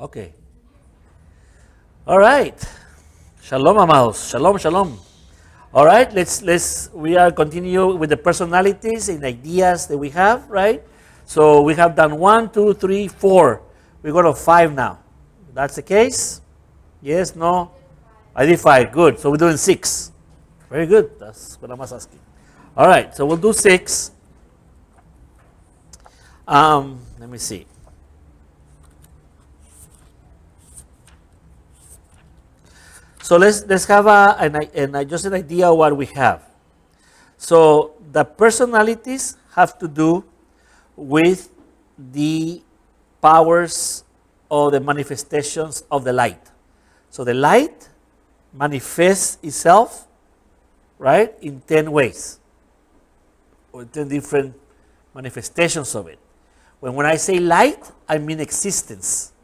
Okay. All right. Shalom, amados. Shalom, shalom. All right. We are continue with the personalities and ideas that we have, right? So we have done 1, 2, 3, 4. We go to 5 now. That's the case? Yes, no? I did 5. Good. So we're doing 6. Very good. That's what I was asking. All right. So we'll do 6. Let me see. So let's have just an idea of what we have. So the personalities have to do with the powers or the manifestations of the light. So the light manifests itself, right, in 10 ways, or 10 different manifestations of it. When I say light, I mean existence.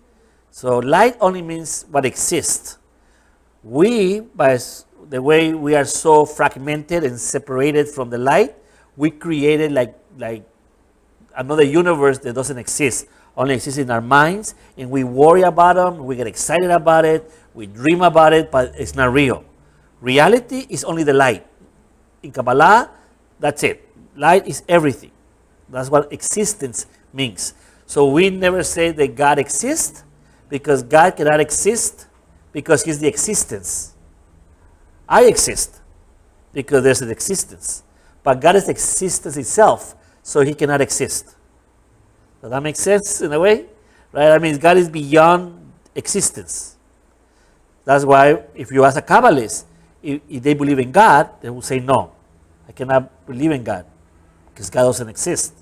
So light only means what exists. We, by the way we are so fragmented and separated from the light, we created like another universe that doesn't exist, only exists in our minds, and we worry about them, we get excited about it, we dream about it, but it's not real. Reality is only the light. In Kabbalah, that's it. Light is everything. That's what existence means. So we never say that God exists, because God cannot exist because He's the existence. I exist because there's an existence. But God is existence itself, so He cannot exist. Does that make sense in a way? Right? I mean, God is beyond existence. That's why if you ask a Kabbalist if they believe in God, they will say, no, I cannot believe in God because God doesn't exist.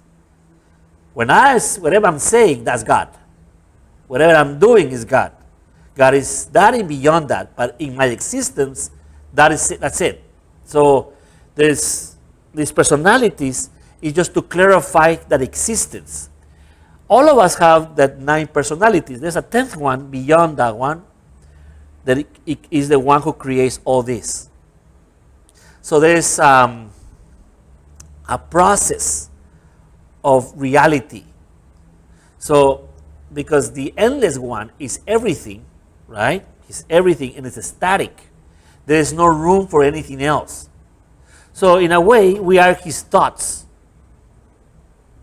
Whatever I'm saying, that's God. Whatever I'm doing is God. God is that and beyond that, but in my existence, that's it. So there's these personalities is just to clarify that existence. All of us have that 9 personalities. There's a 10th one beyond that one, that it is the one who creates all this. So there's a process of reality. So because the endless one is everything, right? It's everything and it's static. There is no room for anything else. So in a way, we are His thoughts.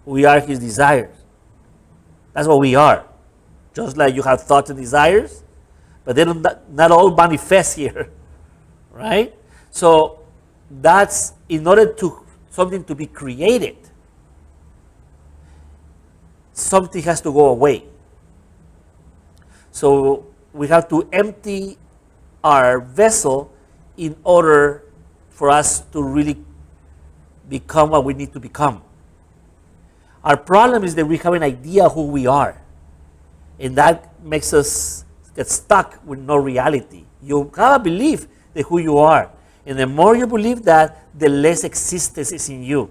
We are His desires. That's what we are. Just like you have thoughts and desires, but they don't not all manifest here, right? So that's in order to something to be created, something has to go away. So we have to empty our vessel in order for us to really become what we need to become. Our problem is that we have an idea who we are, and that makes us get stuck with no reality. You have a belief that who you are, and the more you believe that, the less existence is in you.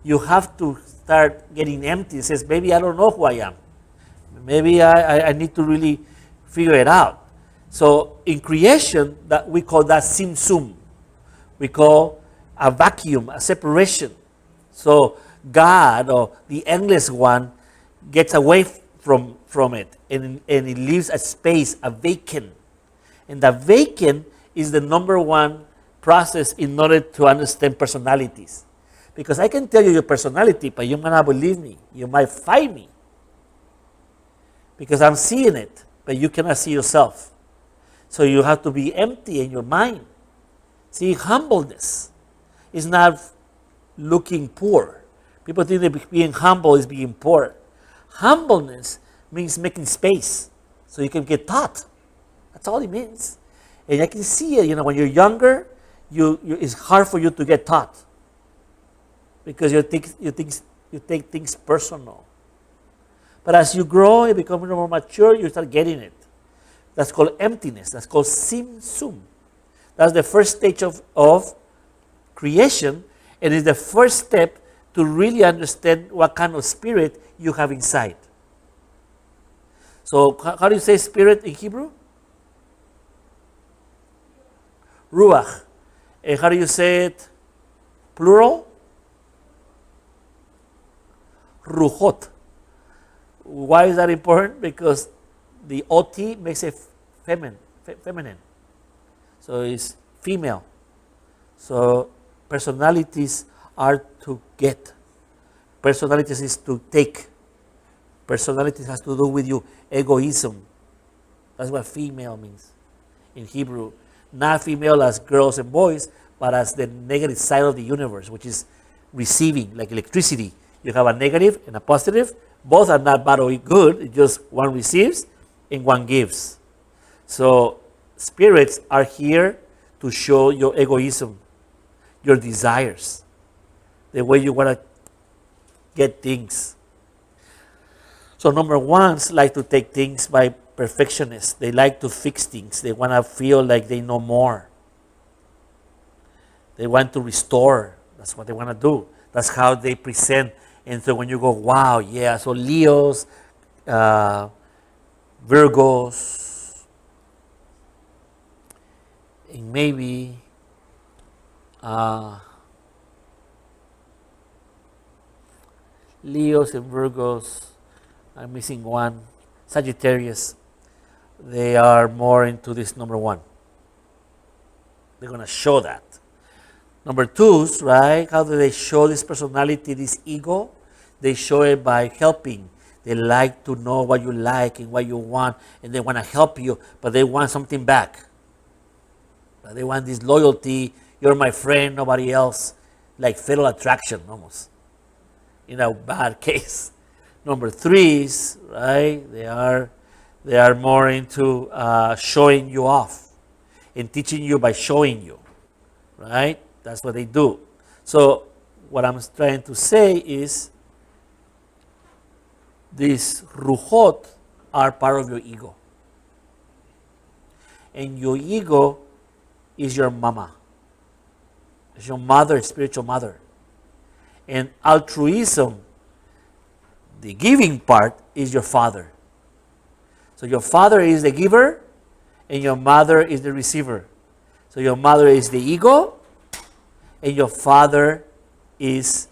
You have to start getting empty. It says, maybe I don't know who I am. Maybe I need to really figure it out. So in creation, that we call that tzimtzum. We call a vacuum, a separation. So God, or the endless one, gets away from it, and it leaves a space, a vacant. And the vacant is the number one process in order to understand personalities. Because I can tell you your personality, but you might not believe me. You might fight me. Because I'm seeing it, but you cannot see yourself. So you have to be empty in your mind. See, humbleness is not looking poor. People think that being humble is being poor. Humbleness means making space so you can get taught. That's all it means. And I can see it, when you're younger, it's hard for you to get taught. Because you take things personal. But as you grow, you become more mature, you start getting it. That's called emptiness. That's called tzimtzum. That's the first stage of creation, and it's the first step to really understand what kind of spirit you have inside. So how do you say spirit in Hebrew? Ruach. And how do you say it plural? Ruchot. Why is that important? Because the OT makes it feminine. So it's female. So personalities are to get. Personalities is to take. Personalities has to do with your egoism. That's what female means in Hebrew. Not female as girls and boys, but as the negative side of the universe, which is receiving, like electricity. You have a negative and a positive. Both are not bad or good. It's just one receives and one gives. So spirits are here to show your egoism, your desires, the way you want to get things. So number ones like to take things by perfectionists. They like to fix things. They want to feel like they know more. They want to restore. That's what they want to do. That's how they present. And so when you go, wow, yeah, so Leos, Virgos, and maybe Leos and Virgos, I'm missing one, Sagittarius, they are more into this number one. They're going to show that. Number twos, right? How do they show this personality, this ego? They show it by helping. They like to know what you like and what you want, and they want to help you, but they want something back. They want this loyalty. You're my friend, nobody else. Like fatal attraction, almost. In a bad case. Number threes, right? They are more into showing you off and teaching you by showing you, right? That's what they do. So what I'm trying to say is these ruchot are part of your ego. And your ego is your mama. It's your mother, spiritual mother. And altruism, the giving part, is your father. So your father is the giver and your mother is the receiver. So your mother is the ego and your father is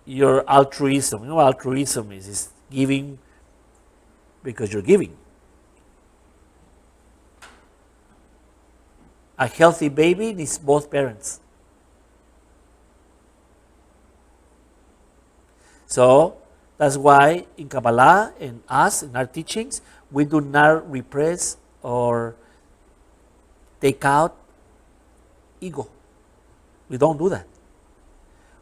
your altruism. You know what altruism is? It's giving because you're giving. A healthy baby needs both parents. So that's why in Kabbalah and us, in our teachings, we do not repress or take out ego. We don't do that.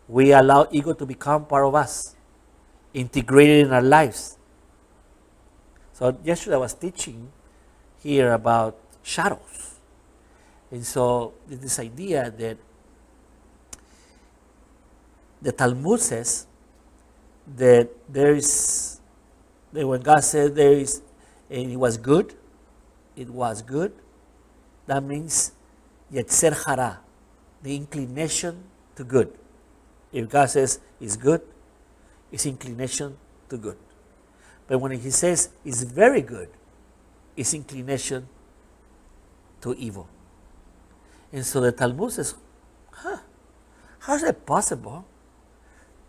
We allow ego to become part of us, integrated in our lives. So yesterday I was teaching here about shadows. And so this idea that the Talmud says that there is, that when God said there is, and it was good, that means Yetzer Hara, the inclination to good. If God says it's good, it's inclination to good. But when He says it's very good, it's inclination to evil. And so the Talmud says, how is it possible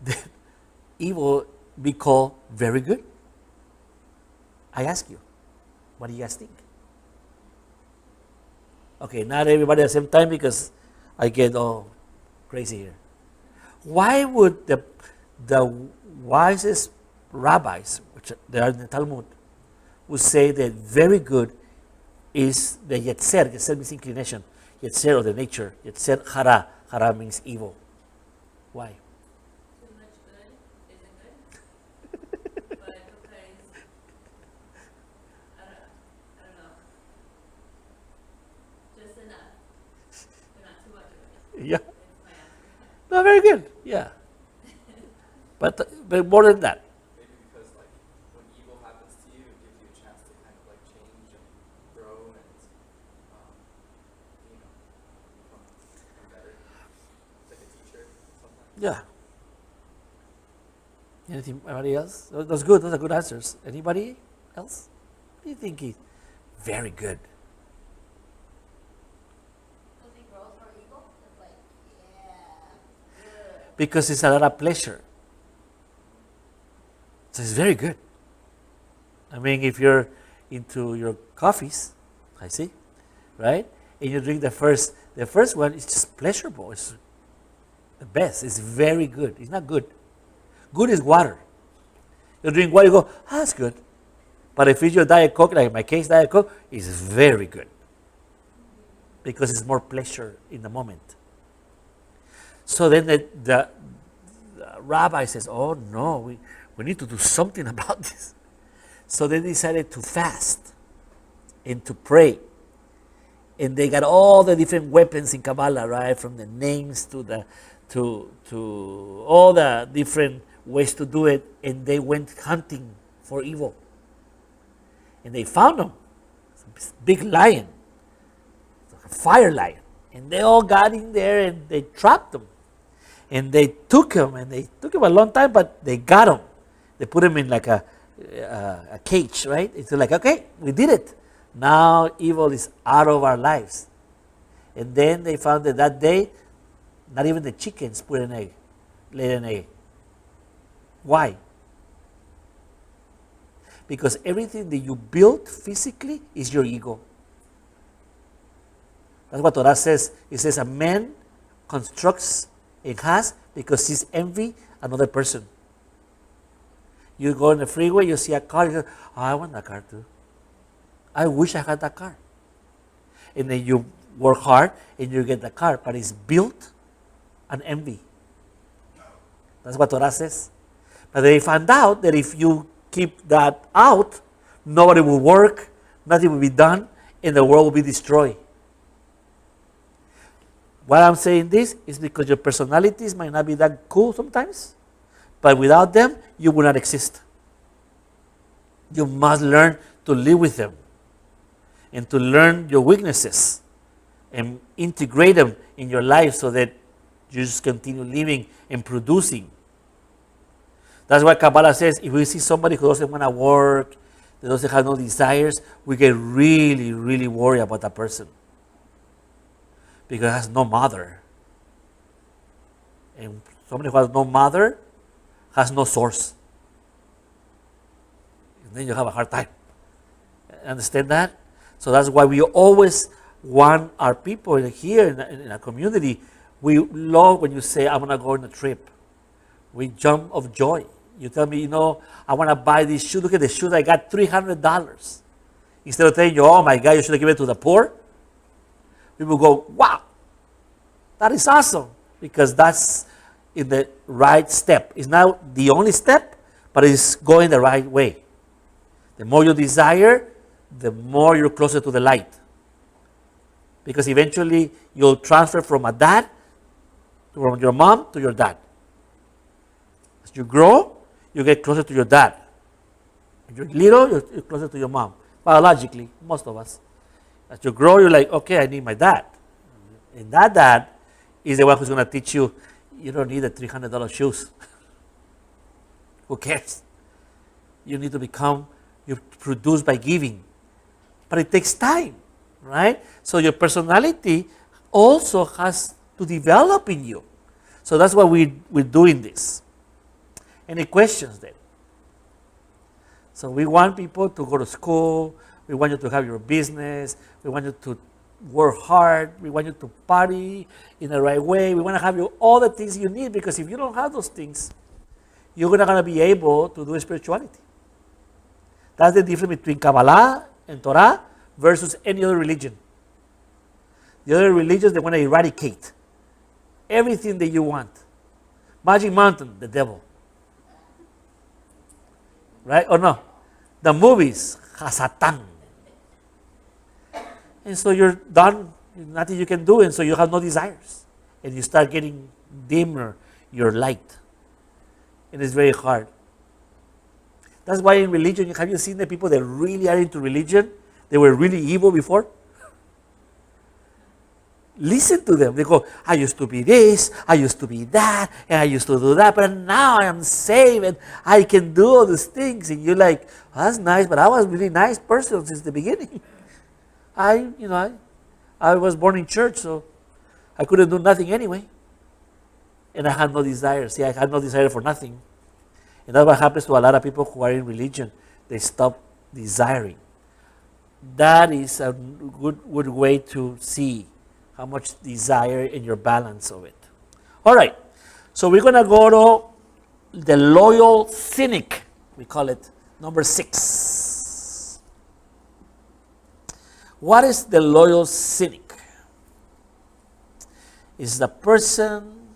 that evil be called very good? I ask you, what do you guys think? Okay, not everybody at the same time because I get all crazy here. Why would the wisest rabbis, which they are in the Talmud, would say that very good is the Yetzer? Yetzer means inclination. Yetzer, or the nature. Yetzer Hara. Hara means evil. Why? Too much good isn't good. But because, I don't know, just enough, but not too much of it. Yeah. It's my answer. No, very good. Yeah. But more than that. Maybe because like when evil happens to you, it gives you a chance to kind of like change and grow and you know become better. It's like a teacher sometimes. Yeah. Anything? Anybody else? That's good. Those are good answers. Anybody else? What do you think? Very good. Does he grow for evil? It's like, yeah, good. Because it's a lot of pleasure. So it's very good. I mean, if you're into your coffees. I see, right? And you drink the first one is just pleasurable. It's the best. It's very good. It's not good. Good is water. You drink water, you go, that's good. But if it's your Diet Coke, like in my case, Diet Coke, it's very good. Because it's more pleasure in the moment. So then the rabbi says, oh no, we need to do something about this. So they decided to fast and to pray. And they got all the different weapons in Kabbalah, right? From the names to all the different ways to do it. And they went hunting for evil. And they found them. It's a big lion. It's a fire lion. And they all got in there and they trapped them. And they took him, and they took him a long time, but they got him. They put him in like a cage, right? It's like, okay, we did it. Now evil is out of our lives. And then they found that day, not even the chickens put an egg, laid an egg. Why? Because everything that you build physically is your ego. That's what Torah says. It says a man constructs and has because he's envy another person. You go in the freeway, you see a car, you go, oh, I want that car too. I wish I had that car. And then you work hard and you get the car, but it's built on envy. That's what Torah says. But they found out that if you keep that out, nobody will work, nothing will be done, and the world will be destroyed. Why I'm saying this is because your personalities might not be that cool sometimes, but without them, you will not exist. You must learn to live with them and to learn your weaknesses and integrate them in your life so that you just continue living and producing. That's why Kabbalah says if we see somebody who doesn't want to work, that doesn't have no desires, we get really, really worried about that person. Because it has no mother. And somebody who has no mother has no source. And then you have a hard time. Understand that? So that's why we always want our people here in our community. We love when you say, I'm going to go on a trip. We jump of joy. You tell me, I want to buy these shoes. Look at the shoes. I got $300. Instead of telling you, oh my God, you should have given it to the poor. People go, wow, that is awesome. Because that's in the right step. It's not the only step, but it's going the right way. The more you desire, the more you're closer to the light. Because eventually you'll transfer from from your mom to your dad. As you grow, you get closer to your dad. When you're little, you're closer to your mom. Biologically, most of us. As you grow, you're like, okay, I need my dad. And that dad is the one who's going to teach you, you don't need the $300 shoes. Who cares? You need to you produce by giving. But it takes time, right? So your personality also has to develop in you. So that's why we're doing this. Any questions then? So we want people to go to school. We want you to have your business. We want you to work hard. We want you to party in the right way. We want to have you all the things you need, because if you don't have those things, you're not going to be able to do spirituality. That's the difference between Kabbalah and Torah versus any other religion. The other religions, they want to eradicate everything that you want. Magic Mountain, the devil. Right? Or no? The movies, Hasatan. And so you're done, nothing you can do, and so you have no desires. And you start getting dimmer your light. And it's very hard. That's why in religion, have you seen the people that really are into religion? They were really evil before. Listen to them. They go, I used to be this, I used to be that, and I used to do that, but now I am saved and I can do all these things. And you're like, well, that's nice, but I was a really nice person since the beginning. I was born in church, so I couldn't do nothing anyway. And I had no desire. See, I had no desire for nothing. And that's what happens to a lot of people who are in religion. They stop desiring. that is a good way to see how much desire and your balance of it. All right, so we're going to go to the loyal cynic, we call it number 6. What is the loyal cynic? It's the person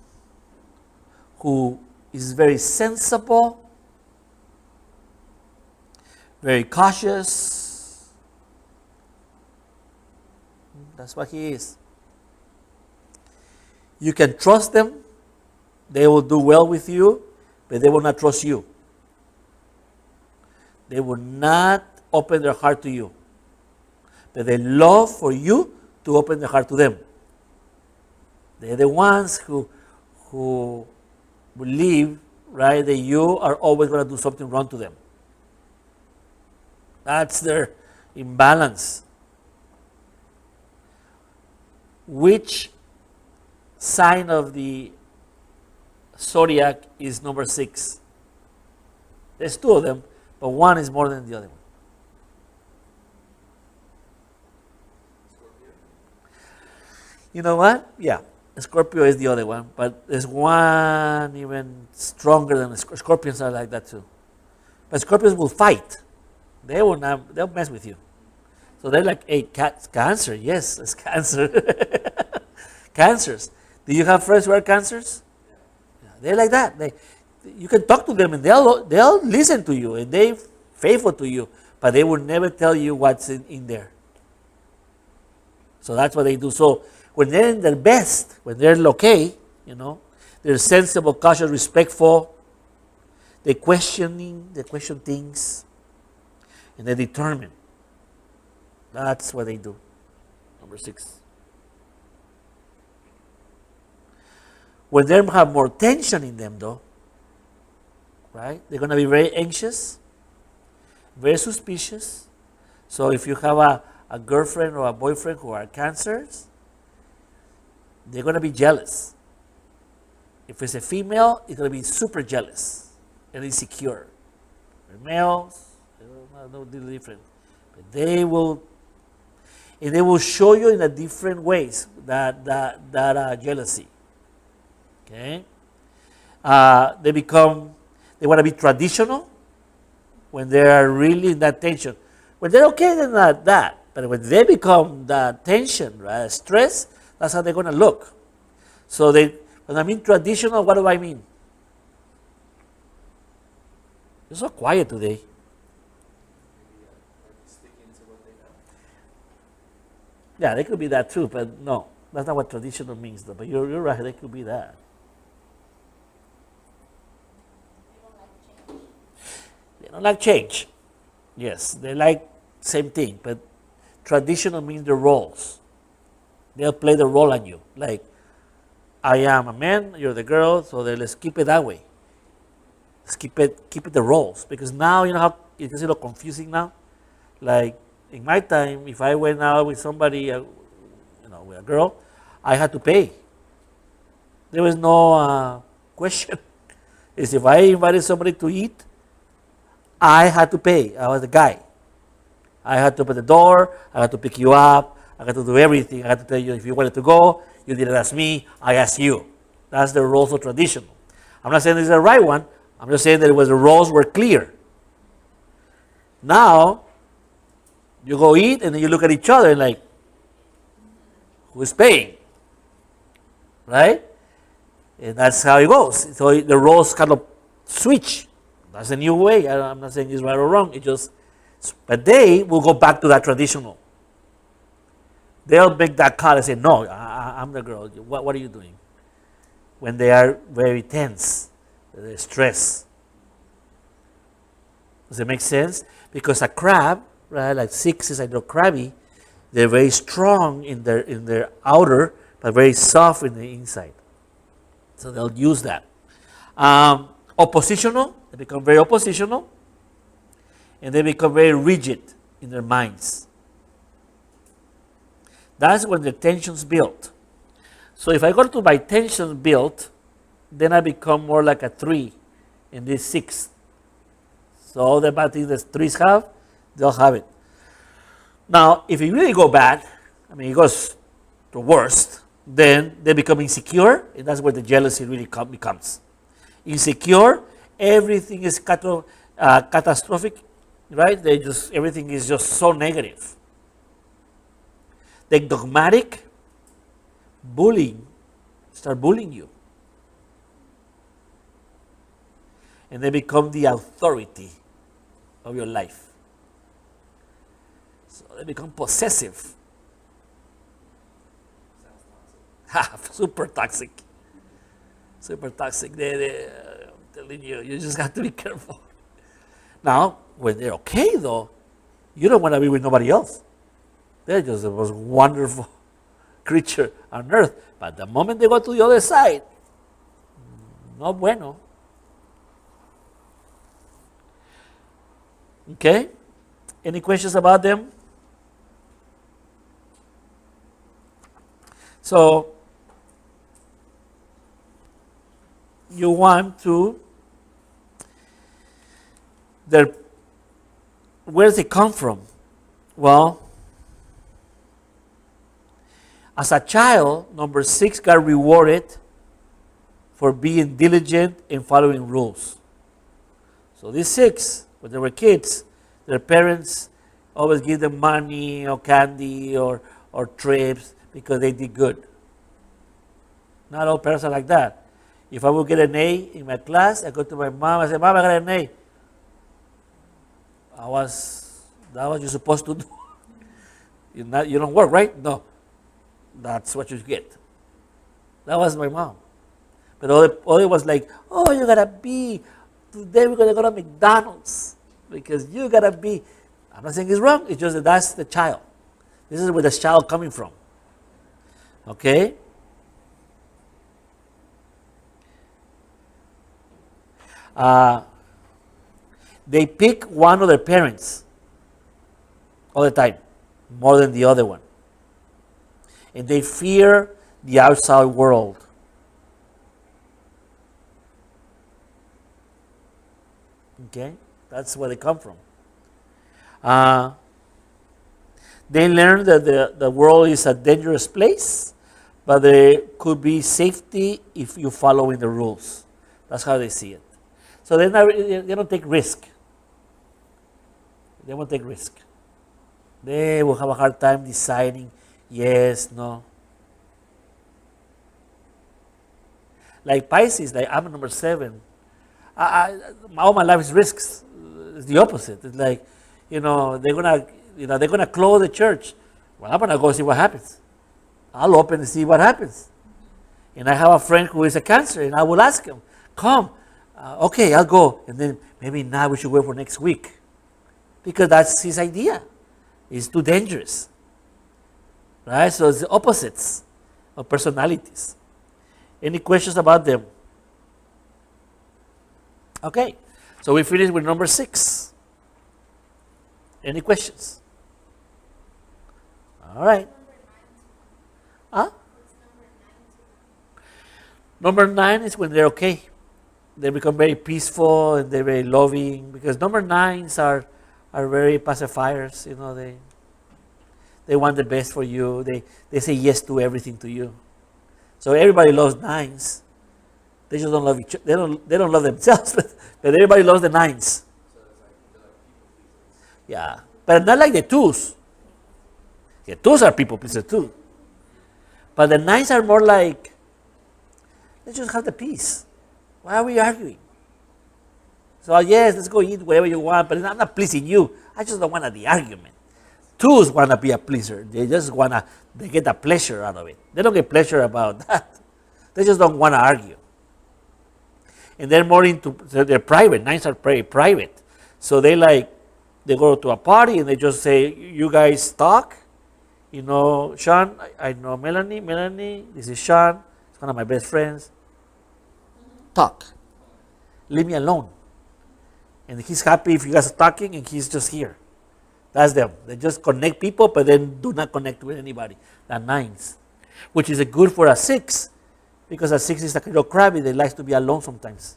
who is very sensible, very cautious. That's what he is. You can trust them. They will do well with you, but they will not trust you. They will not open their heart to you. But they love for you to open their heart to them. They're the ones who believe, right, that you are always going to do something wrong to them. That's their imbalance. Which sign of the zodiac is number 6? There's 2 of them, but one is more than the other one. Scorpio. You know what? Yeah, Scorpio is the other one, but there's one even stronger than Scorpions are like that too. But Scorpions will fight. They will not. They'll mess with you. So they're like, hey, Cancer. Yes, it's Cancer. Cancers. Do you have friends who are Cancers? Yeah, they're like that. You can talk to them and they'll listen to you and they're faithful to you, but they will never tell you what's in there. So that's what they do. So when they're in their best, when they're okay, they're sensible, cautious, respectful. They question things, and they're determined. That's what they do. Number 6. When they have more tension in them, though, right? They're going to be very anxious, very suspicious. So if you have a girlfriend or a boyfriend who are Cancers, they're going to be jealous. If it's a female, it's going to be super jealous and insecure. For males, no different. But they will show you in a different ways that jealousy. Okay, they want to be traditional when they are really in that tension. When they're okay, they're not that. But when they become that tension, right, stress, that's how they're going to look. So when I mean traditional, what do I mean? You're so quiet today. Maybe like sticking to what they know. Yeah, they could be that too, but no, that's not what traditional means, though. But you're right, they could be that. They don't like change. Yes, they like same thing, but traditional means the roles. They'll play the role on you. Like, I am a man, you're the girl, so let's keep it that way. Let's keep it the roles. Because now, you know how it gets a little confusing now? Like, in my time, if I went out with somebody, with a girl, I had to pay. There was no question. Is if I invited somebody to eat, I had to pay. I was the guy. I had to open the door. I had to pick you up. I had to do everything. I had to tell you if you wanted to go. You didn't ask me. I asked you. That's the roles of traditional. I'm not saying this is the right one. I'm just saying that the roles were clear. Now, you go eat and then you look at each other and like, who's paying? Right? And that's how it goes. So the roles kind of switch. That's a new way. I'm not saying it's right or wrong. But they will go back to that traditional. They'll make that call and say, no, I'm the girl. What are you doing? When they are very tense, they're stressed. Does it make sense? Because a crab, right, like 6 is like they're crabby, they're very strong in their outer, but very soft in the inside. So they'll use that. Oppositional, they become very oppositional, and they become very rigid in their minds. That's when the tensions build. So if I go to my tensions built, then I become more like a 3 in this 6. So all the bad things that 3s have, they'll have it. Now, if it really go bad, I mean, it goes to worst, then they become insecure, and that's where the jealousy really becomes. Insecure, everything is catastrophic, right? Everything is just so negative. The dogmatic, start bullying you. And they become the authority of your life. So they become possessive. Sounds toxic. Super toxic. Super toxic. I'm telling you, you just have to be careful. Now, when they're okay though, you don't want to be with nobody else. They're just the most wonderful creature on earth. But the moment they go to the other side, no bueno. Okay? Any questions about them? So, you want to, where does it come from? Well, as a child, number 6 got rewarded for being diligent in following rules. So these 6, when they were kids, their parents always give them money or candy or trips because they did good. Not all parents are like that. If I would get an A in my class, I go to my mom, I say, Mom, I got an A. That was what you're supposed to do. You don't work, right? No. That's what you get. That was my mom. But other was like, oh, you got a B. Today we're going to go to McDonald's because you got a B. I'm not saying it's wrong. It's just that that's the child. This is where the child coming from. Okay? They pick one of their parents all the time, more than the other one. And they fear the outside world. Okay? That's where they come from. They learn that the world is a dangerous place, but there could be safety if you follow in the rules. That's how they see it. So they don't take risk. They won't take risk. They will have a hard time deciding yes, no. Like Pisces, like I'm number 7. All my life is risks. It's the opposite. It's like, they're gonna close the church. Well, I'm gonna go see what happens. I'll open and see what happens. And I have a friend who is a Cancer, and I will ask him, come. Okay, I'll go. And then maybe now we should wait for next week. Because that's his idea. It's too dangerous. Right? So it's the opposites of personalities. Any questions about them? Okay. So we finished with number 6. Any questions? All right. Huh? Number 9 is when they're okay. They become very peaceful and they're very loving, because number 9s are very pacifiers. They want the best for you. They say yes to everything to you. So everybody loves 9s. They just don't love each other. They don't love themselves, but everybody loves the 9s. So it's like they're like people pleasers. Yeah, but not like the 2s. The 2s are people pleasers too. But the 9s are more like, let's just have the peace. Why are we arguing? So yes, let's go eat whatever you want, but I'm not pleasing you. I just don't want the argument. 2s want to be a pleaser. They just they get a pleasure out of it. They don't get pleasure about that. They just don't want to argue. And they're more they're private. 9s are very private. So they go to a party and they just say, you guys talk. Sean, I know Melanie, this is Sean. It's one of my best friends. Talk. Leave me alone. And he's happy if you guys are talking and he's just here. That's them. They just connect people, but then do not connect with anybody. The 9s. Which is good for a 6, because a 6 is a little crabby. They like to be alone sometimes.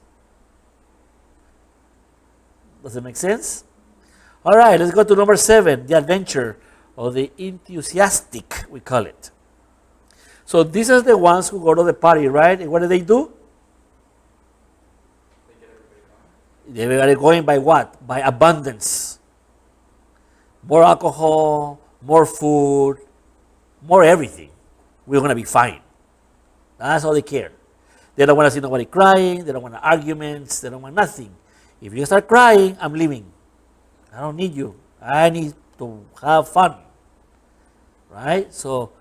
Does it make sense? All right, let's go to number 7, the adventure or the enthusiastic, we call it. So these are the ones who go to the party, right? And what do? They get everybody going. They are going by what? By abundance. More alcohol, more food, more everything. We're going to be fine. That's all they care. They don't want to see nobody crying. They don't want arguments. They don't want nothing. If you start crying, I'm leaving. I don't need you. I need to have fun. Right? So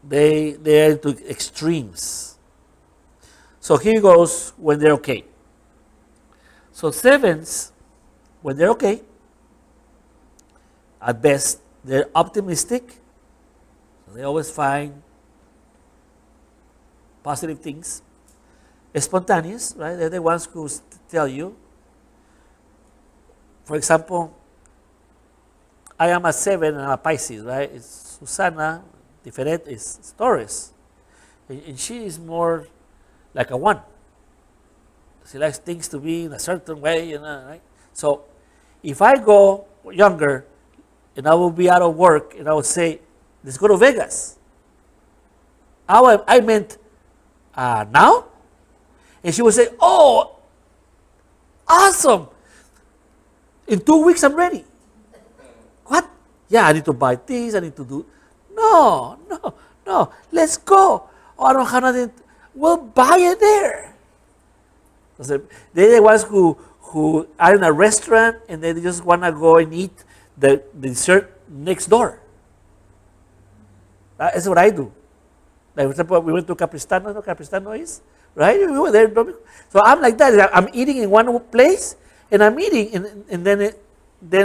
they are to extremes. So here goes when they're okay. So sevens, when they're okay, at best, they're optimistic. So they always find positive things. Spontaneous, right? They're the ones who tell you. For example, I am a 7 and I'm a Pisces, right? It's Susana, different, is Taurus. And she is more like a 1. She likes things to be in a certain way, right? So if I go younger and I will be out of work and I would say, let's go to Vegas. I meant, now? And she would say, oh, awesome. In 2 weeks, I'm ready. What? Yeah, I need to buy this, I need to do. No. Let's go. Oh, I don't have nothing. We'll buy it there. They're the ones who are in a restaurant and they just want to go and eat the dessert next door. That's what I do. Like, for example, we went to Capristano. You know what Capristano is? Right? We were there. So I'm like that. I'm eating in one place and I'm eating. And then it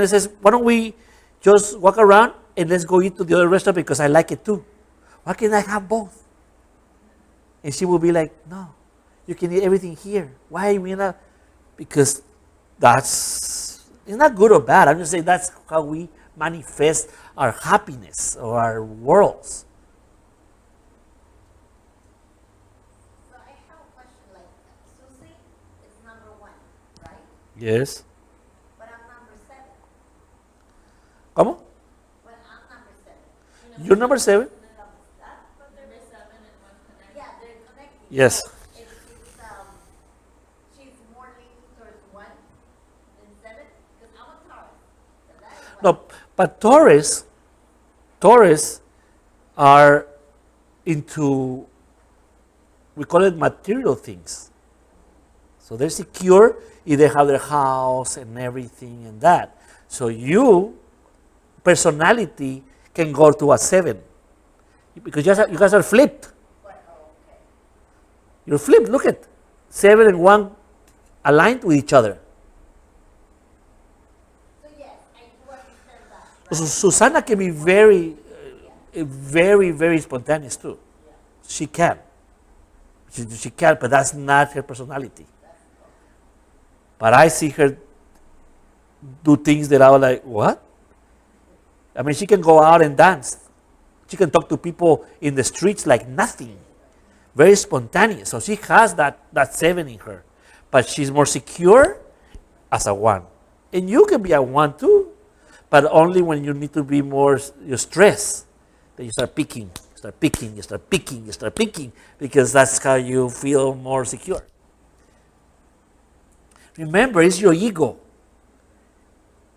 says, why don't we just walk around and let's go eat to the other restaurant because I like it too. Why can't I have both? And she will be like, no, you can eat everything here. Why are we not? Because it's not good or bad. I'm just saying that's how we manifest our happiness or our worlds. So I have a question. Like Susie is number 1, right? Yes. But I'm number 7. ¿Cómo? But I'm number 7. You're number 7? But they're 7 and 1 connected. Yeah, they're connected. Yes. It's she's more leaning towards 1 than 7 because I'm a Taurus. So that is 1. No, but Taurus are into, we call it material things. So they're secure if they have their house and everything and that. So you, personality, can go to a 7. Because you guys are flipped. But, okay. You're flipped. Look at 7 and 1 aligned with each other. So yes, I do understand that. So Susana can be very, very spontaneous too. She can. She can, but that's not her personality. But I see her do things that I was like, what? I mean, she can go out and dance. She can talk to people in the streets like nothing. Very spontaneous. So she has that 7 in her. But she's more secure as a 1. And you can be a 1 too, but only when you need to be more stressed. Then you start picking, because that's how you feel more secure. Remember, it's your ego.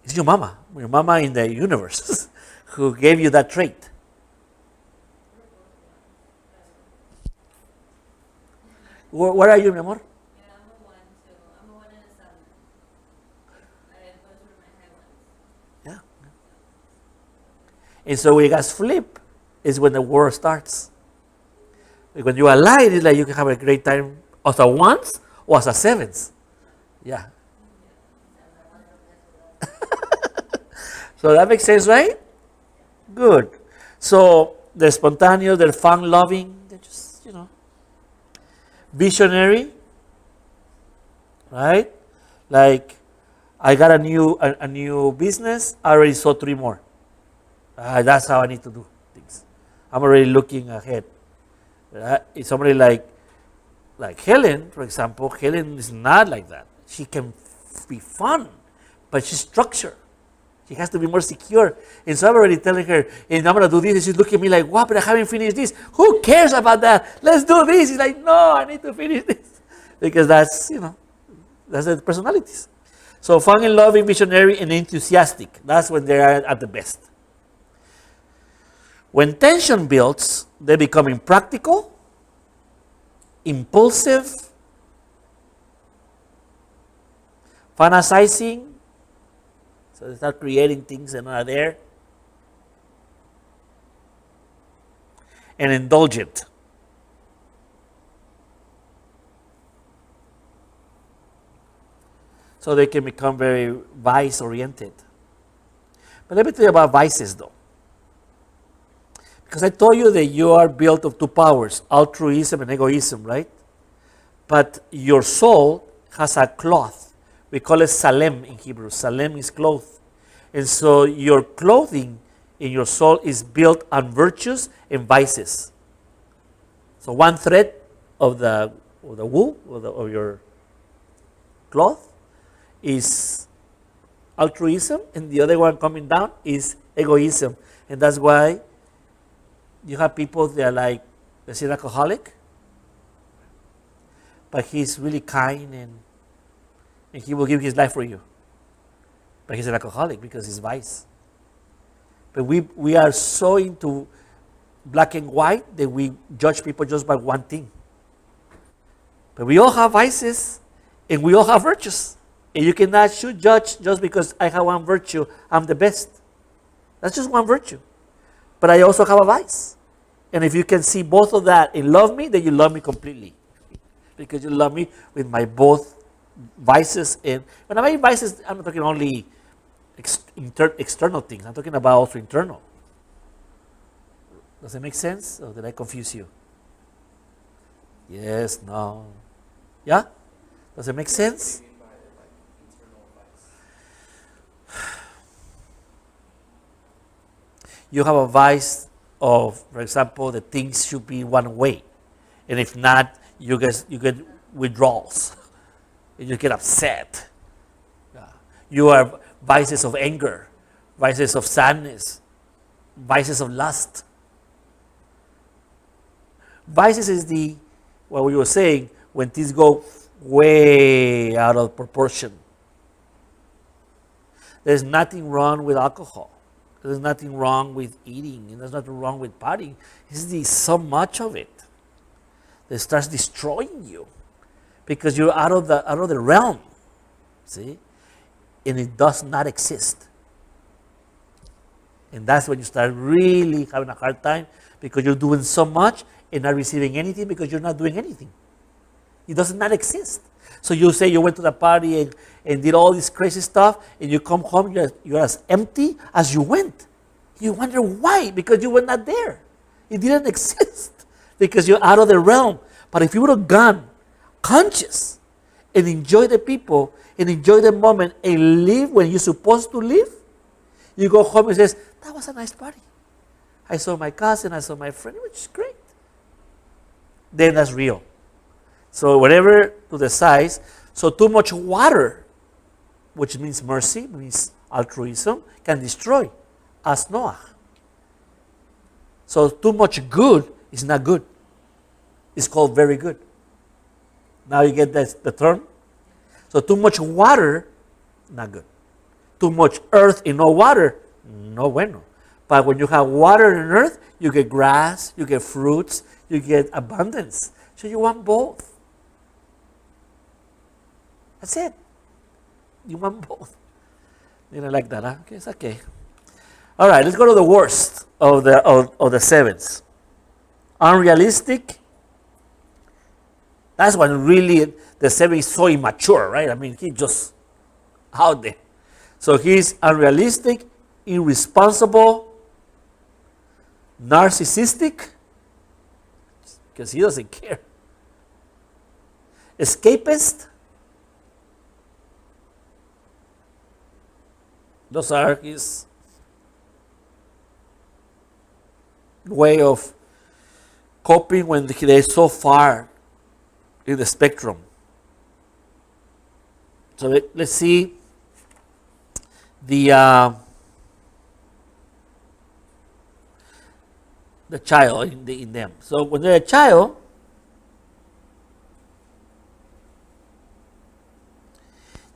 It's your mama in the universe who gave you that trait. Where are you, mi amor? Yeah, I'm a 1 too. I'm a 1 and a 7. Those were my high ones. Yeah. And so when you guys flip, is when the war starts. Like when you align, it's like you can have a great time as a 1s or as a 7s. Yeah. So that makes sense, right? Good. So they're spontaneous, they're fun-loving, they're just, visionary, right? Like, I got a new business, I already saw 3 more. That's how I need to do things. I'm already looking ahead. It's somebody like Helen, for example. Helen is not like that. She can be fun, but she's structured. She has to be more secure. And so I'm already telling her, and I'm going to do this. And she's looking at me like, what? But I haven't finished this. Who cares about that? Let's do this. She's like, no, I need to finish this. Because that's, that's the personalities. So fun and loving, visionary, and enthusiastic. That's when they are at the best. When tension builds, they become impractical, impulsive, fantasizing. So they start creating things that are there. And indulgent. So they can become very vice-oriented. But let me tell you about vices, though. Because I told you that you are built of two powers, altruism and egoism, right? But your soul has a cloth. We call it salem in Hebrew. Salem is cloth. And so your clothing in your soul is built on virtues and vices. So one thread of the wool, of your cloth, is altruism, and the other one coming down is egoism. And that's why you have people that are like, let's say, an alcoholic, but he's really kind and he will give his life for you. But he's an alcoholic because he's vice. But we are so into black and white that we judge people just by one thing. But we all have vices and we all have virtues. And you cannot should judge just because I have one virtue, I'm the best. That's just one virtue. But I also have a vice. And if you can see both of that and love me, then you love me completely. Because you love me with my both vices. And when I mean vices, I'm not talking only external things. I'm talking about also internal. Does it make sense? Or did I confuse you? Yes, no. Yeah? Does it make sense? What do you mean by like internal vice? You have a vice of, for example, that things should be one way. And if not, you get withdrawals. And you get upset. Yeah. You have vices of anger, vices of sadness, vices of lust. Vices is what we were saying, when things go way out of proportion. There's nothing wrong with alcohol. There's nothing wrong with eating. And there's nothing wrong with partying. It's so much of it that starts destroying you because you're out of the realm. See? And it does not exist. And that's when you start really having a hard time because you're doing so much and not receiving anything because you're not doing anything. It does not exist. So you say you went to the party and did all this crazy stuff, and you come home, you're as empty as you went. You wonder why, because you were not there. It didn't exist because you're out of the realm. But if you would have gone conscious and enjoy the people and enjoy the moment and live when you're supposed to live, you go home and says, that was a nice party. I saw my cousin, I saw my friend, which is great. Then that's real. So whatever to the size, so too much water, which means mercy, means altruism, can destroy, as Noah. So too much good is not good. It's called very good. Now you get the term? So too much water, not good. Too much earth and no water, no bueno. But when you have water and earth, you get grass, you get fruits, you get abundance. So you want both. That's it. You want both. You don't like that, huh? Okay, it's okay. All right, let's go to the worst of the sevens. Unrealistic. That's when really the seven is so immature, right? I mean, he's just out there. So he's unrealistic, irresponsible, narcissistic, because he doesn't care. Escapist. Those are his way of coping when they're so far in the spectrum. So let's see the the child in them. So when they're a child,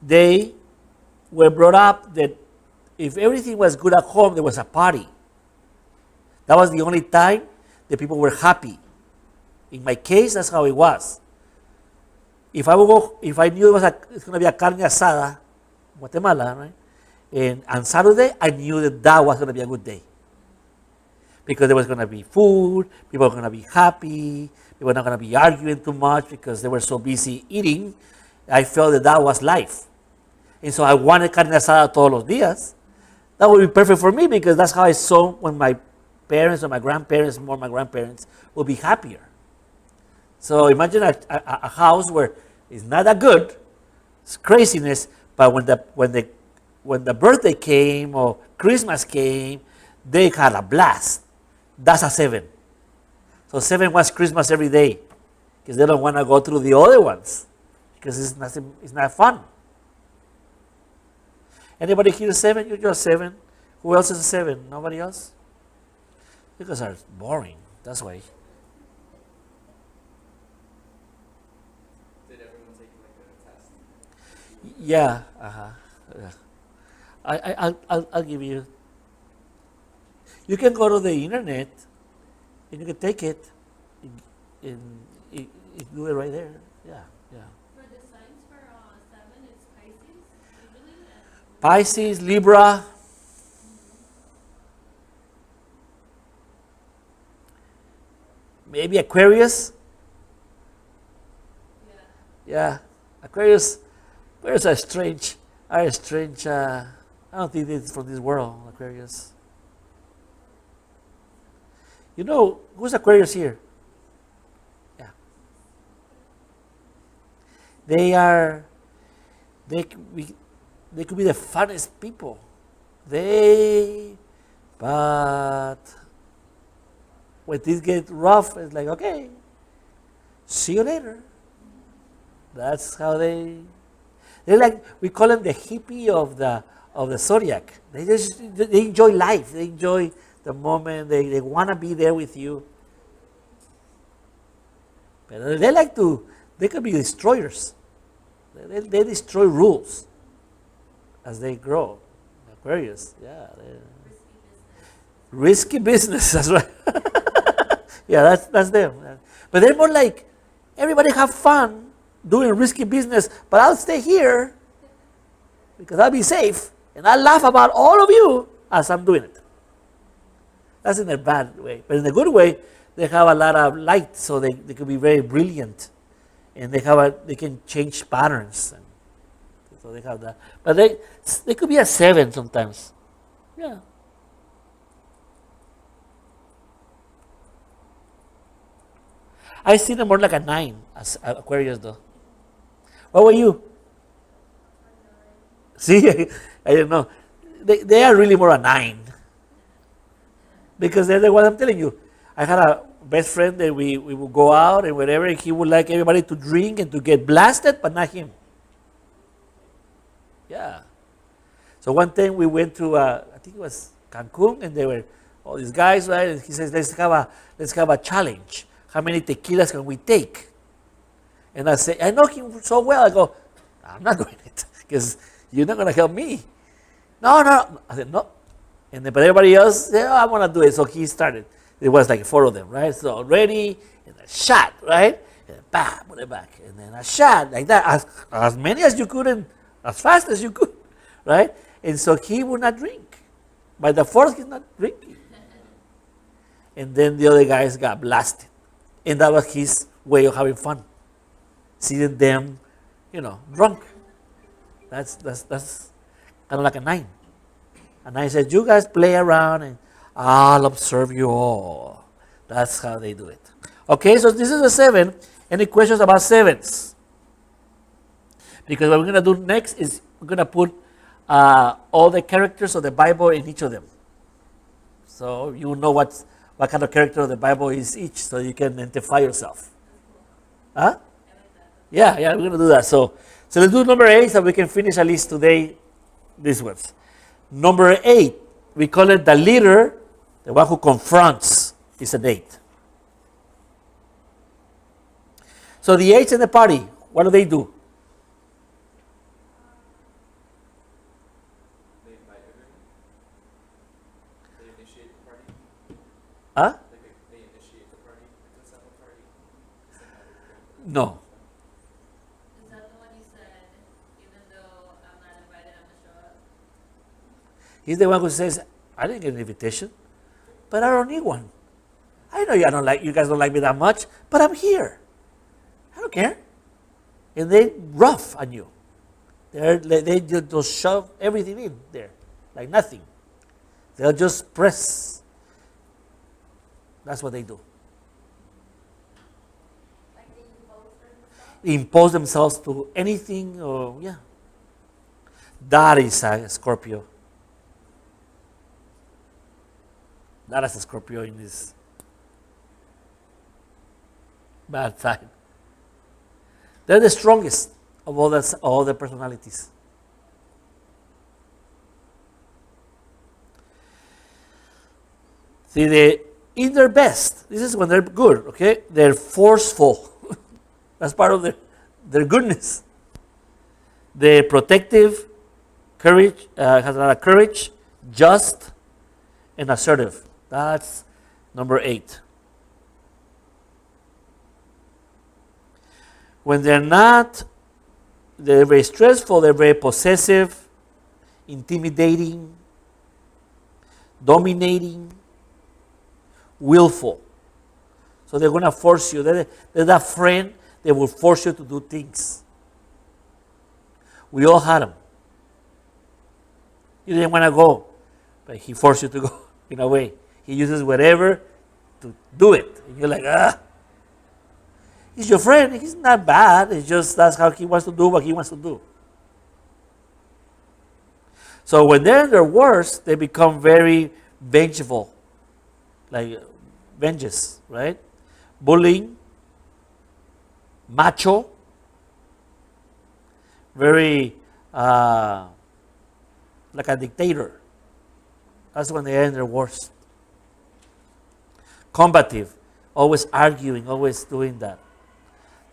they were brought up that if everything was good at home, there was a party. That was the only time that people were happy. In my case, that's how it was. If I knew it's going to be a carne asada, Guatemala, right? And on Saturday, I knew that was going to be a good day. Because there was going to be food, people were going to be happy, people were not going to be arguing too much because they were so busy eating. I felt that was life. And so I wanted carne asada todos los días. That would be perfect for me because that's how I saw when my parents or my grandparents, more my grandparents, would be happier. So imagine a house where it's not that good, it's craziness, but when the birthday came or Christmas came, they had a blast. That's a 7. So 7 was Christmas every day because they don't want to go through the other ones because it's not fun. Anybody here 7? You're just 7. Who else is a 7? Nobody else? Because they're boring. That's why. Did everyone take like a test? Yeah. Yeah. I'll give you. You can go to the internet and you can take it and do it right there. Yeah. For the signs for 7, it's Pisces, usually. And Pisces, Libra. Maybe Aquarius. Yeah. Aquarius are strange. I don't think it's from this world, Aquarius. You know, who's Aquarius here? Yeah. They could be the funnest people. But when things get rough, it's like, okay, see you later. That's how they're like, we call them the hippie of the zodiac. They enjoy life. They enjoy the moment. They want to be there with you. But they could be destroyers. They destroy rules as they grow. Aquarius, yeah. Risky business, that's right. Yeah, that's them. But they're more like, everybody have fun doing risky business, but I'll stay here because I'll be safe and I'll laugh about all of you as I'm doing it. That's in a bad way. But in a good way, they have a lot of light, so they can be very brilliant and they can change patterns. And so they have that. But they could be a 7 sometimes. Yeah. I see them more like a 9 as Aquarius though. What were you? See, I don't know. They are really more a 9. Because they're what I'm telling you. I had a best friend that we would go out and whatever, and he would like everybody to drink and to get blasted, but not him. Yeah. So one time we went to, I think it was Cancun, and there were all these guys, right? And he says, let's have a challenge. How many tequilas can we take? And I say, I know him so well. I go, I'm not doing it because you're not going to help me. No. I said, no. And then, but everybody else said, I want to do it. So he started. It was like 4 of them, right? So ready, and a shot, right? And bam, put it back. And then a shot, like that. As many as you could and as fast as you could, right? And so he would not drink. By the 4th, he's not drinking. And then the other guys got blasted. And that was his way of having fun. Seeing them, drunk. That's kind of like a 9. And I said, you guys play around and I'll observe you all. That's how they do it. Okay, so this is a 7. Any questions about 7s? Because what we're going to do next is we're going to put all the characters of the Bible in each of them. So you know what kind of character of the Bible is each, so you can identify yourself. Huh? Yeah, we're going to do that. So let's do number 8 so we can finish at least today these ones. Number 8, we call it the leader, the one who confronts. is an 8. So the 8's in the party, what do? They invite everyone. They initiate the party. Huh? They initiate the party. Let's have a party. No. Is that the one you said, even though I'm not invited, I'm gonna show up? He's the one who says, I didn't get an invitation, but I don't need one. I know you guys don't like me that much, but I'm here. I don't care. And they rough on you. They just shove everything in there, like nothing. They'll just press. That's what they do. Like they impose themselves? Impose themselves to anything, or yeah. That is a Scorpio. That is a Scorpio in this bad side. They're the strongest of all the personalities. See, they in their best. This is when they're good. Okay, they're forceful. That's part of their goodness. They're protective, courage, has a lot of courage, just, and assertive. That's number 8. When they're not, they're very stressful, they're very possessive, intimidating, dominating, willful. So they're going to force you. They're that friend that will force you to do things. We all had them. You didn't want to go, but he forced you to go in a way. He uses whatever to do it. And you're like, ah. He's your friend. He's not bad. It's just that's how he wants to do what he wants to do. So when they're in their worst, they become very vengeful. Like vengeance, right? Bullying, macho, very like a dictator. That's when they are in their worst. Combative, always arguing, always doing that.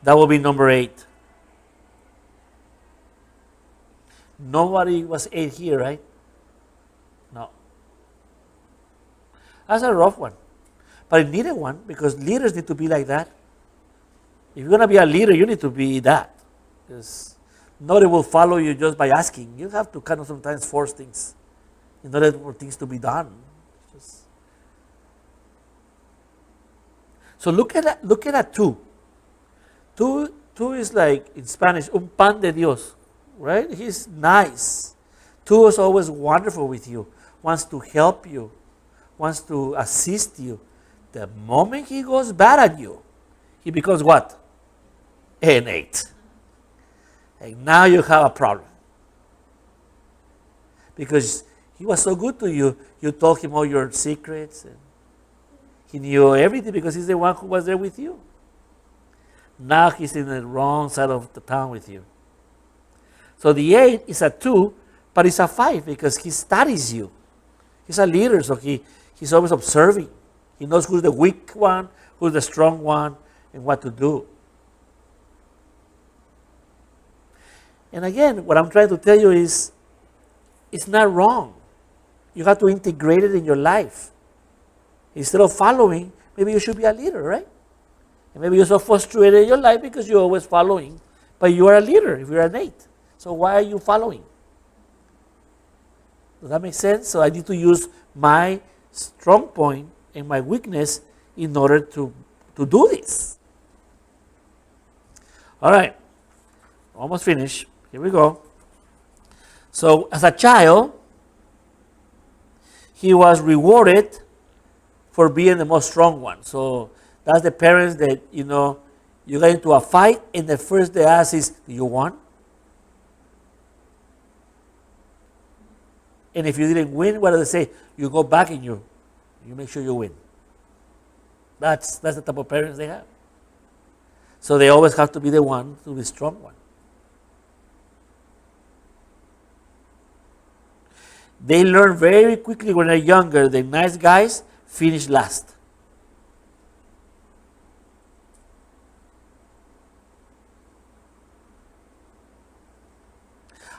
That will be number 8. Nobody was 8 here, right? No. That's a rough one. But it needed one because leaders need to be like that. If you're going to be a leader, you need to be that. Because nobody will follow you just by asking. You have to kind of sometimes force things in order for things to be done. So look at that 2. 2 is like, in Spanish, un pan de Dios, right? He's nice. 2 is always wonderful with you, wants to help you, wants to assist you. The moment he goes bad at you, he becomes what? An 8. And now you have a problem. Because he was so good to you, you told him all your secrets, and he knew everything because he's the one who was there with you. Now he's in the wrong side of the town with you. So the 8 is a 2, but it's a 5 because he studies you. He's a leader, so he's always observing. He knows who's the weak one, who's the strong one, and what to do. And again, what I'm trying to tell you is, it's not wrong. You have to integrate it in your life. Instead of following, maybe you should be a leader, right? And maybe you're so frustrated in your life because you're always following. But you are a leader if you're an 8. So why are you following? Does that make sense? So I need to use my strong point and my weakness in order to do this. All right. Almost finished. Here we go. So as a child, he was rewarded for being the most strong one. So that's the parents that, you get into a fight and the first they ask is, do you want? And if you didn't win, what do they say? You go back and you make sure you win. That's the type of parents they have. So they always have to be the one to be the strong one. They learn very quickly when they're younger. The nice guys finish last.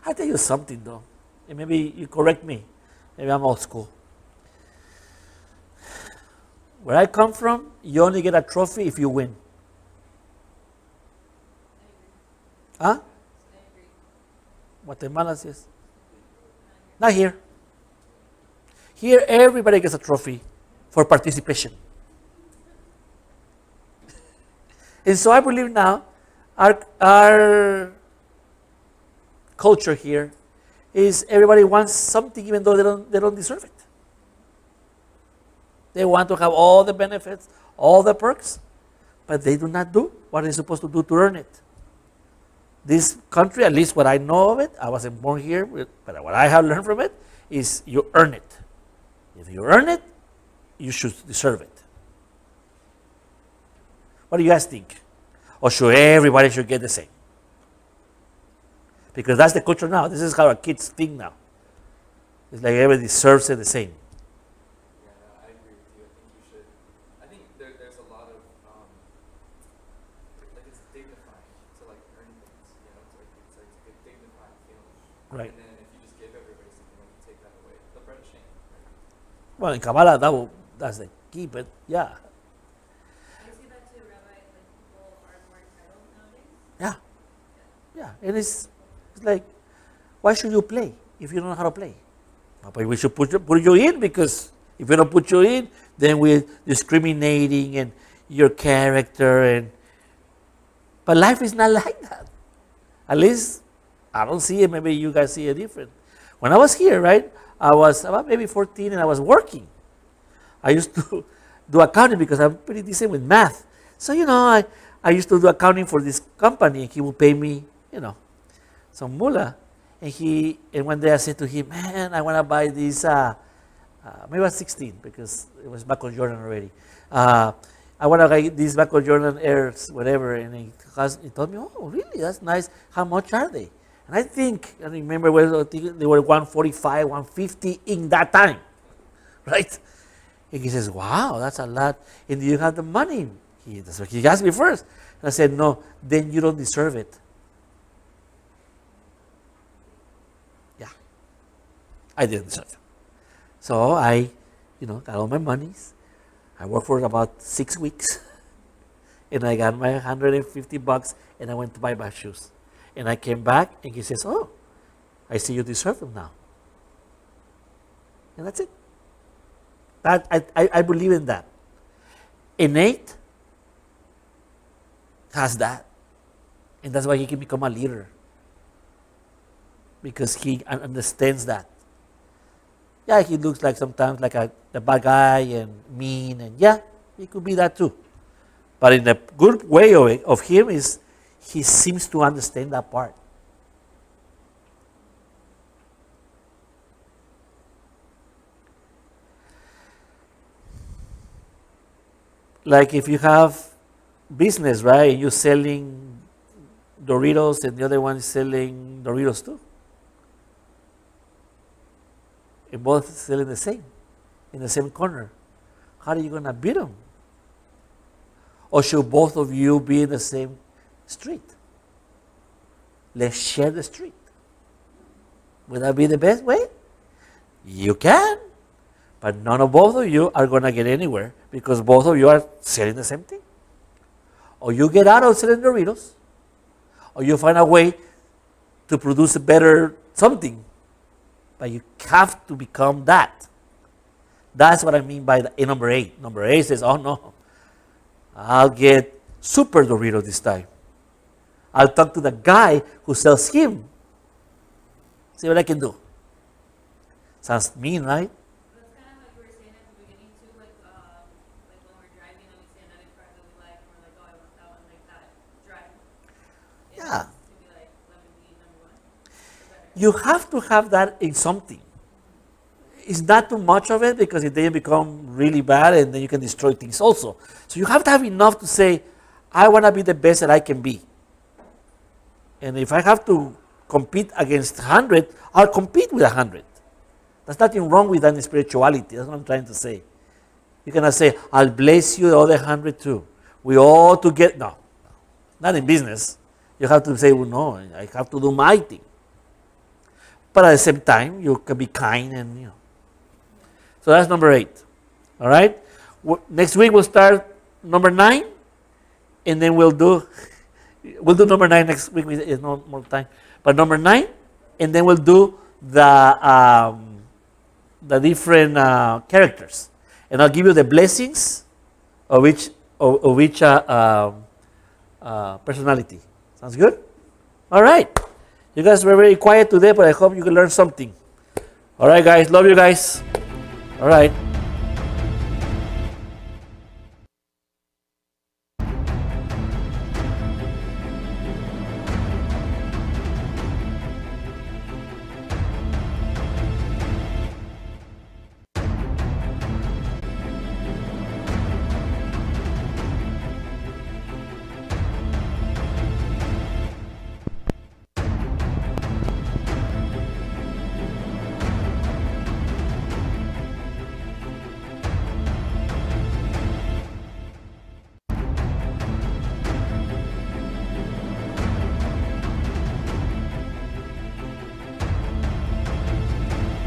I'll tell you something though, and maybe you correct me. Maybe I'm old school. Where I come from, you only get a trophy if you win. Huh? I agree. Guatemala says. Not here. Here, everybody gets a trophy for participation. And so I believe now our culture here is everybody wants something even though they don't deserve it. They want to have all the benefits, all the perks, but they do not do what they're supposed to do to earn it. This country, at least what I know of it, I wasn't born here, but what I have learned from it is you earn it. If you earn it, you should deserve it. What do you guys think? Or should everybody should get the same? Because that's the culture now. This is how our kids think now. It's like everybody deserves it the same. Yeah, no, I agree with you. I think you should. I think there's a lot of like it's dignifying to like earn things. You know, it's like a dignified feeling. Right. And then if you just give everybody something, like you take that away, the bread shame. Right? Well, in Kabbalah, that's the key, but yeah. I see that too, Rabbi. Like people are more entitled nowadays. Yeah. Yeah. And it's like, why should you play if you don't know how to play? But we should put you in, because if we don't put you in, then we're discriminating and your character. But life is not like that. At least I don't see it. Maybe you guys see it different. When I was here, right, I was about maybe 14 and I was working. I used to do accounting because I'm pretty decent with math. So, I used to do accounting for this company, and he would pay me, some mullah. And one day I said to him, man, I want to buy this, maybe I was 16 because it was Michael Jordan already. I want to buy these Michael Jordan Airs, whatever. And he told me, oh, really? That's nice. How much are they? And I remember they were 145, 150 in that time, right? And he says, wow, that's a lot. And do you have the money? That's what he asked me first. And I said, no, then you don't deserve it. Yeah, I didn't deserve it. So I, got all my monies. I worked for about 6 weeks. And I got my $150 and I went to buy my shoes. And I came back and he says, oh, I see you deserve them now. And that's it. I believe in that. Innate has that. And that's why he can become a leader. Because he understands that. Yeah, he looks like sometimes like a bad guy and mean, and yeah, he could be that too. But in a good way of him is he seems to understand that part. Like if you have business, right, and you're selling Doritos and the other one is selling Doritos too. And both selling the same, in the same corner. How are you going to beat them? Or should both of you be in the same street? Let's share the street. Would that be the best way? You can. But none of both of you are going to get anywhere because both of you are selling the same thing. Or you get out of selling Doritos, or you find a way to produce a better something. But you have to become that. That's what I mean by number 8. Number 8 says, oh no, I'll get Super Dorito this time. I'll talk to the guy who sells him. See what I can do. Sounds mean, right? That's kind of like we were saying at the beginning too, like when we're driving and we see another car that we like, and we're like, oh, I want that one, like that drive. Yeah. To be like, let me be number one. You have to have that in something. It's not too much of it because it then become really bad and then you can destroy things also. So you have to have enough to say, I want to be the best that I can be. And if I have to compete against 100, I'll compete with 100. There's nothing wrong with that in spirituality. That's what I'm trying to say. You cannot say, I'll bless you the other 100 too. We all together. No, not in business. You have to say, well, no, I have to do my thing. but at the same time, you can be kind and, you know. So that's number 8. All right? Next week we'll start number 9, and then we'll do number 9 next week. It's no more time. But number 9, and then we'll do the different characters. And I'll give you the blessings of each personality. Sounds good? All right. You guys were very quiet today, but I hope you can learn something. All right, guys. Love you guys. All right.